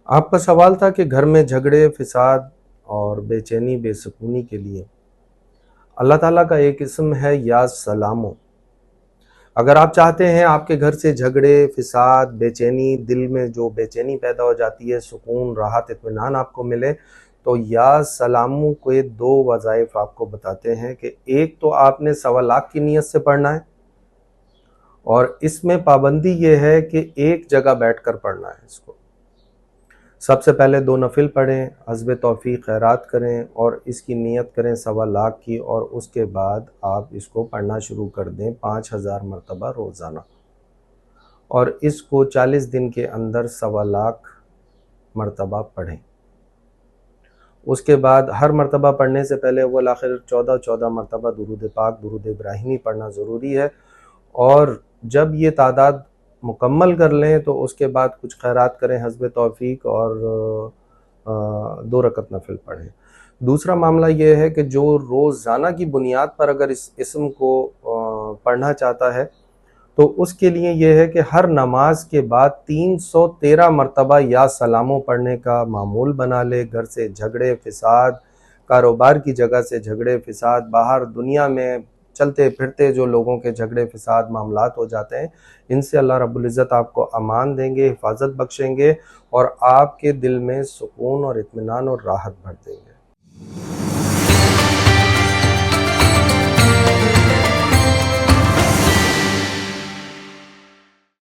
آپ کا سوال تھا کہ گھر میں جھگڑے، فساد اور بے چینی، بے سکونی کے لیے اللہ تعالیٰ کا ایک اسم ہے یا سلامو۔ اگر آپ چاہتے ہیں آپ کے گھر سے جھگڑے، فساد، بے چینی، دل میں جو بے چینی پیدا ہو جاتی ہے، سکون، راحت، اطمینان آپ کو ملے، تو یا سلامو کے دو وظائف آپ کو بتاتے ہیں کہ ایک تو آپ نے 1.25 کی نیت سے پڑھنا ہے، اور اس میں پابندی یہ ہے کہ ایک جگہ بیٹھ کر پڑھنا ہے اس کو۔ سب سے پہلے 2 نفل پڑھیں، حسب توفیق خیرات کریں اور اس کی نیت کریں 1.25 کی، اور اس کے بعد آپ اس کو پڑھنا شروع کر دیں 5000 مرتبہ روزانہ، اور اس کو 40 دن کے اندر 1.25 مرتبہ پڑھیں۔ اس کے بعد ہر مرتبہ پڑھنے سے پہلے والآخر 14 مرتبہ درود پاک، درود ابراہیمی پڑھنا ضروری ہے، اور جب یہ تعداد مکمل کر لیں تو اس کے بعد کچھ خیرات کریں حسب توفیق، اور 2 رکعت نفل پڑھیں۔ دوسرا معاملہ یہ ہے کہ جو روزانہ کی بنیاد پر اگر اس اسم کو پڑھنا چاہتا ہے تو اس کے لیے یہ ہے کہ ہر نماز کے بعد 313 مرتبہ یا سلاموں پڑھنے کا معمول بنا لے۔ گھر سے جھگڑے، فساد، کاروبار کی جگہ سے جھگڑے، فساد، باہر دنیا میں چلتے پھرتے جو لوگوں کے جھگڑے، فساد، معاملات ہو جاتے ہیں، ان سے اللہ رب العزت آپ کو امان دیں گے، حفاظت بخشیں گے، اور آپ کے دل میں سکون اور اطمینان اور راحت بھر دیں گے۔